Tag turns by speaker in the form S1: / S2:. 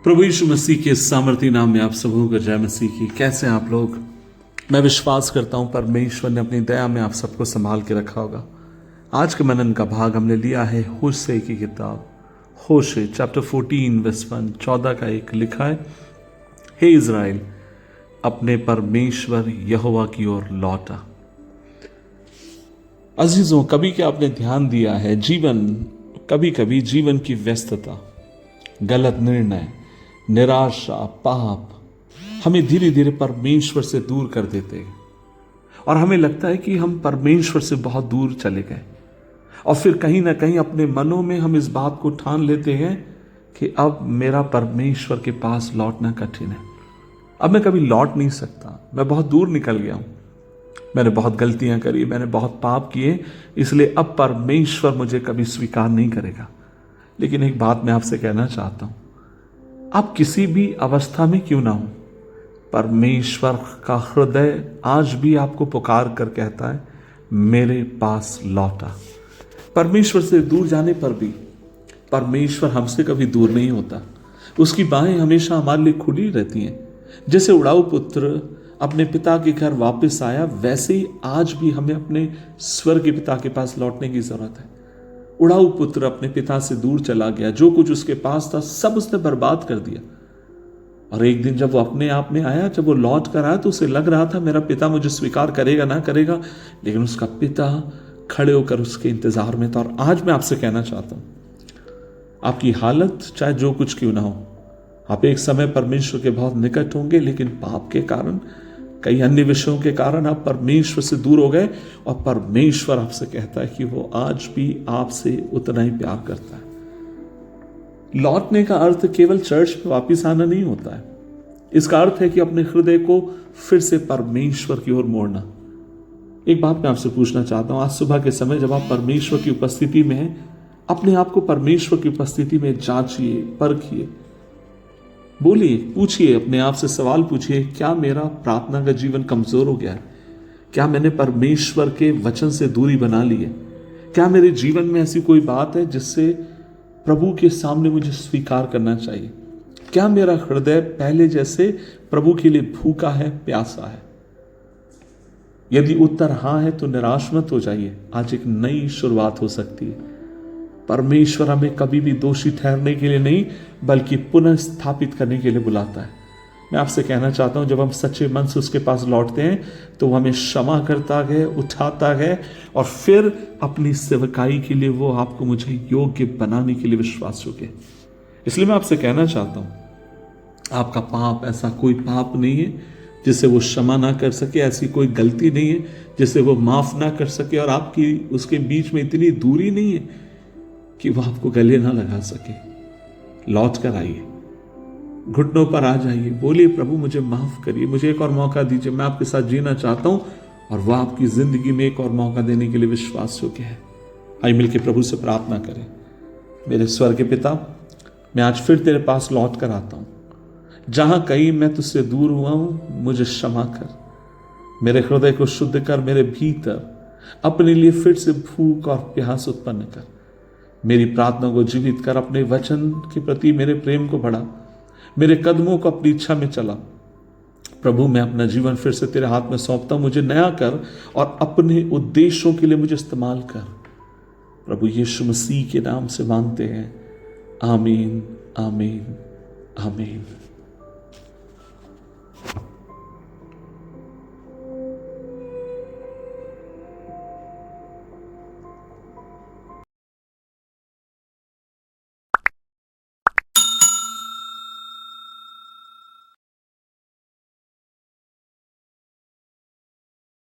S1: प्रभु यीशु मसीह के सामर्थी नाम में आप सबों को जय मसीह की। कैसे हैं आप लोग? मैं विश्वास करता हूं परमेश्वर ने अपनी दया में आप सबको संभाल के रखा होगा। आज के मनन का भाग हमने लिया है होशे की किताब, होशे चैप्टर 14 वर्स 1, 14 का एक लिखा है, हे इज़राइल अपने परमेश्वर यहोवा की ओर लौटा। अजीजों, कभी क्या आपने ध्यान दिया है, कभी कभी जीवन की व्यस्तता, गलत निर्णय, निराशा, पाप हमें धीरे धीरे परमेश्वर से दूर कर देते हैं और हमें लगता है कि हम परमेश्वर से बहुत दूर चले गए। और फिर कहीं ना कहीं अपने मनों में हम इस बात को ठान लेते हैं कि अब मेरा परमेश्वर के पास लौटना कठिन है, अब मैं कभी लौट नहीं सकता, मैं बहुत दूर निकल गया हूं, मैंने बहुत गलतियां करी, मैंने बहुत पाप किए, इसलिए अब परमेश्वर मुझे कभी स्वीकार नहीं करेगा। लेकिन एक बात मैं आपसे कहना चाहता हूं, आप किसी भी अवस्था में क्यों ना हो, परमेश्वर का हृदय आज भी आपको पुकार कर कहता है, मेरे पास लौटा। परमेश्वर से दूर जाने पर भी परमेश्वर हमसे कभी दूर नहीं होता, उसकी बाहें हमेशा हमारे लिए खुली रहती हैं। जैसे उड़ाऊ पुत्र अपने पिता के घर वापस आया, वैसे ही आज भी हमें अपने स्वर्गीय पिता के पास लौटने की जरूरत है। उड़ाऊ पुत्र अपने पिता से दूर चला गया, जो कुछ उसके पास था सब उसने बर्बाद कर दिया। और एक दिन जब वो अपने आप में आया, जब वो लौट कर आया, तो उसे लग रहा था मेरा पिता मुझे स्वीकार करेगा ना करेगा, लेकिन उसका पिता खड़े होकर उसके इंतजार में था। और आज मैं आपसे कहना चाहता हूं, आपकी हालत चाहे जो कुछ क्यों ना हो, आप एक समय परमेश्वर के बहुत निकट होंगे, लेकिन पाप के कारण, कई अन्य विषयों के कारण आप परमेश्वर से दूर हो गए। और परमेश्वर आपसे कहता है कि वो आज भी आपसे उतना ही प्यार करता है। लौटने का अर्थ केवल चर्च में वापस आना नहीं होता है, इसका अर्थ है कि अपने हृदय को फिर से परमेश्वर की ओर मोड़ना। एक बात मैं आपसे पूछना चाहता हूं, आज सुबह के समय जब आप परमेश्वर की उपस्थिति में हैं, अपने आप को परमेश्वर की उपस्थिति में जांचिए, परखिए, बोलिए, पूछिए, अपने आप से सवाल पूछिए, क्या मेरा प्रार्थना का जीवन कमजोर हो गया है? क्या मैंने परमेश्वर के वचन से दूरी बना ली है? क्या मेरे जीवन में ऐसी कोई बात है जिससे प्रभु के सामने मुझे स्वीकार करना चाहिए? क्या मेरा हृदय पहले जैसे प्रभु के लिए भूखा है, प्यासा है? यदि उत्तर हां है तो निराश मत हो जाइए, आज एक नई शुरुआत हो सकती है। परमेश्वर हमें कभी भी दोषी ठहरने के लिए नहीं, बल्कि पुनः स्थापित करने के लिए बुलाता है। मैं आपसे कहना चाहता हूं, जब हम सच्चे मन से उसके पास लौटते हैं तो वो हमें क्षमा करता है, उठाता है, और फिर अपनी सेवकाई के लिए वो आपको मुझे योग्य बनाने के लिए विश्वास योग्य। इसलिए मैं आपसे कहना चाहता हूं, आपका पाप ऐसा कोई पाप नहीं है जिसे वो क्षमा ना कर सके, ऐसी कोई गलती नहीं है जिसे वो माफ ना कर सके, और आपकी उसके बीच में इतनी दूरी नहीं है कि वह आपको गले ना लगा सके। लौट कर आइए, घुटनों पर आ जाइए, बोलिए, प्रभु मुझे माफ करिए, मुझे एक और मौका दीजिए, मैं आपके साथ जीना चाहता हूं। और वह आपकी जिंदगी में एक और मौका देने के लिए विश्वास योग्य है। आइए मिलकर प्रभु से प्रार्थना करें। मेरे स्वर्ग के पिता, मैं आज फिर तेरे पास लौट कर आता हूं। जहां कहीं मैं तुझसे दूर हुआ हूं, मुझे क्षमा कर, मेरे हृदय को शुद्ध कर, मेरे भीतर अपने लिए फिर से भूख और प्यास उत्पन्न कर, मेरी प्रार्थना को जीवित कर, अपने वचन के प्रति मेरे प्रेम को बढ़ा, मेरे कदमों को अपनी इच्छा में चला। प्रभु, मैं अपना जीवन फिर से तेरे हाथ में सौंपता हूं, मुझे नया कर और अपने उद्देश्यों के लिए मुझे इस्तेमाल कर। प्रभु यीशु मसीह के नाम से मांगते हैं, आमीन, आमीन, आमीन।